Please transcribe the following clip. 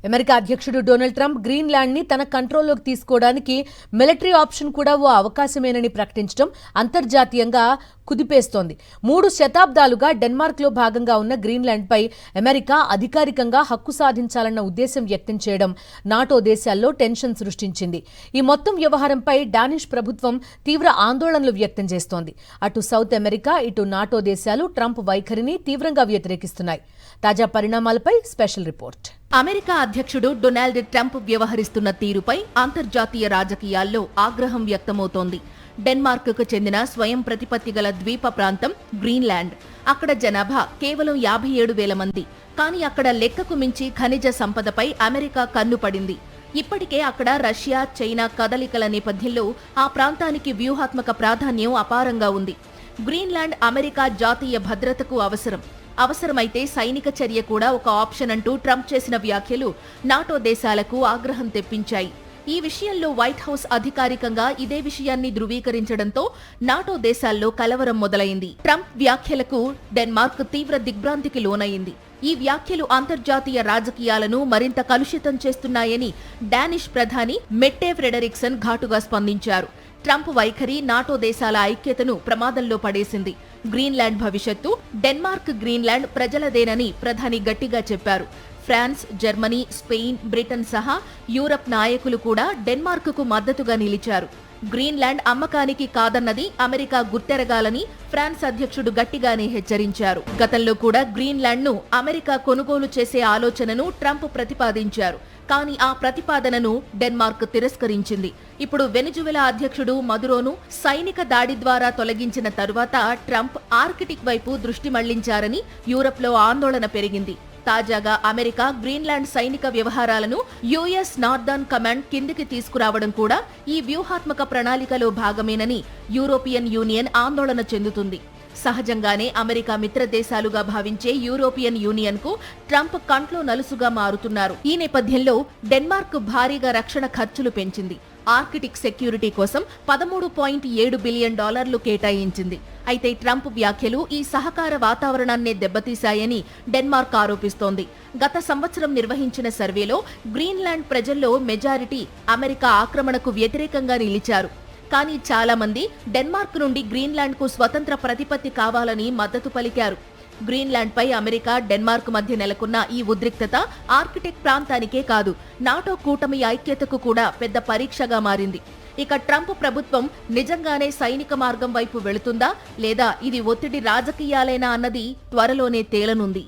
America అధ్యక్షుడు Donald Trump Greenland ని తన కంట్రోల్లోకి తీసుకోవడానికి మిలిటరీ ఆప్షన్ కూడా ఓ అవకాశమేనని ప్రకటించడం అంతర్జాతీయంగా కుదిపేస్తోంది. 3 శతాబ్దాలుగా డెన్మార్క్లో భాగంగా ఉన్న గ్రీన్లాండ్పై అమెరికా అధికారికంగా హక్కు సాధించాలన్న ఉద్దేశం వ్యక్తం చేయడం నాటో దేశాల్లో టెన్షన్ సృష్టించింది. ఈ మొత్తం వ్యవహారంపై డానిష్ ప్రభుత్వం తీవ్ర ఆందోళనలు వ్యక్తం చేస్తోంది. అటు సౌత్ అమెరికా, ఇటు నాటో దేశాలు ట్రంప్ వైఖరిని తీవ్రంగా వ్యతిరేకిస్తున్నాయి. తాజా పరిణామాలపై స్పెషల్ రిపోర్ట్. అమెరికా అధ్యక్షుడు డొనాల్డ్ ట్రంప్ వ్యవహరిస్తున్న తీరుపై అంతర్జాతీయ రాజకీయాల్లో ఆగ్రహం వ్యక్తమవుతోంది. డెన్మార్క్కు చెందిన స్వయం ప్రతిపత్తి గల ద్వీప ప్రాంతం గ్రీన్లాండ్. అక్కడ జనాభా కేవలం 57,000 మంది. కానీ అక్కడ లెక్కకు మించి ఖనిజ సంపదపై అమెరికా కన్నుపడింది. ఇప్పటికే అక్కడ రష్యా, చైనా కదలికల నేపథ్యంలో ఆ ప్రాంతానికి వ్యూహాత్మక ప్రాధాన్యం అపారంగా ఉంది. గ్రీన్లాండ్ అమెరికా జాతీయ భద్రతకు అవసరమైతే సైనిక చర్య కూడా ఒక ఆప్షన్ అంటూ ట్రంప్ చేసిన వ్యాఖ్యలు నాటో దేశాలకు ఆగ్రహం తెప్పించాయి. ఈ విషయంలో వైట్ హౌస్ అధికారికంగా ఇదే విషయాన్ని ధృవీకరించడంతో నాటో దేశాల్లో కలవరం మొదలైంది. ట్రంప్ వ్యాఖ్యలకు డెన్మార్క్ తీవ్ర దిగ్భ్రాంతికి లోనైంది. ఈ వ్యాఖ్యలు అంతర్జాతీయ రాజకీయాలను మరింత కలుషితం చేస్తున్నాయని డానిష్ ప్రధాని మెట్టే ఫ్రెడరిక్సన్ ఘాటుగా స్పందించారు. ట్రంప్ వైఖరి నాటో దేశాల ఐక్యతను ప్రమాదంలో పడేసింది. గ్రీన్లాండ్ భవిష్యత్తు డెన్మార్క్, గ్రీన్లాండ్ ప్రజలదేనని ప్రధాని గట్టిగా చెప్పారు. ఫ్రాన్స్, జర్మనీ, స్పెయిన్, బ్రిటన్ సహా యూరప్ నాయకులు కూడా డెన్మార్క్కు మద్దతుగా నిలిచారు. గ్రీన్లాండ్ అమ్మకానికి కాదన్నది అమెరికా గుర్తెరగాలని ఫ్రాన్స్ అధ్యక్షుడు గట్టిగానే హెచ్చరించారు. గతంలో కూడా గ్రీన్లాండ్ను అమెరికా కొనుగోలు చేసే ఆలోచనను ట్రంప్ ప్రతిపాదించారు. కానీ ఆ ప్రతిపాదనను డెన్మార్క్ తిరస్కరించింది. ఇప్పుడు వెనిజువెలా అధ్యక్షుడు మదురోను సైనిక దాడి ద్వారా తొలగించిన తరువాత ట్రంప్ ఆర్కిటిక్ వైపు దృష్టి మళ్లించారని యూరప్లో ఆందోళన పెరిగింది. తాజాగా అమెరికా గ్రీన్లాండ్ సైనిక వ్యవహారాలను యుఎస్ నార్దర్న్ కమాండ్ కిందికి తీసుకురావడం కూడా ఈ వ్యూహాత్మక ప్రణాళికలో భాగమేనని యూరోపియన్ యూనియన్ ఆందోళన చెందుతుంది. సహజంగానే అమెరికా మిత్ర దేశాలుగా భావించే యూరోపియన్ యూనియన్ కు ట్రంప్ కంట్లో నలుసుగా మారుతున్నారు. ఈ నేపథ్యంలో డెన్మార్క్ భారీగా రక్షణ ఖర్చులు పెంచింది. ఆర్కిటిక్ సెక్యూరిటీ కోసం $13.7 బిలియన్ కేటాయించింది. అయితే ట్రంప్ వ్యాఖ్యలు ఈ సహకార వాతావరణాన్నే దెబ్బతీశాయని డెన్మార్క్ ఆరోపిస్తోంది. గత సంవత్సరం నిర్వహించిన సర్వేలో గ్రీన్లాండ్ ప్రజల్లో మెజారిటీ అమెరికా ఆక్రమణకు వ్యతిరేకంగా నిలిచారు. కానీ చాలా మంది డెన్మార్క్ నుండి గ్రీన్లాండ్కు స్వతంత్ర ప్రతిపత్తి కావాలని మద్దతు పలికారు. గ్రీన్లాండ్పై అమెరికా, డెన్మార్క్ మధ్య నెలకొన్న ఈ ఉద్రిక్తత ఆర్కిటిక్ ప్రాంతానికే కాదు, నాటో కూటమి ఐక్యతకు కూడా పెద్ద పరీక్షగా మారింది. ఇక ట్రంప్ ప్రభుత్వం నిజంగానే సైనిక మార్గం వైపు వెళుతుందా లేదా ఇది ఒత్తిడి రాజకీయాలేనా అన్నది త్వరలోనే తేలనుంది.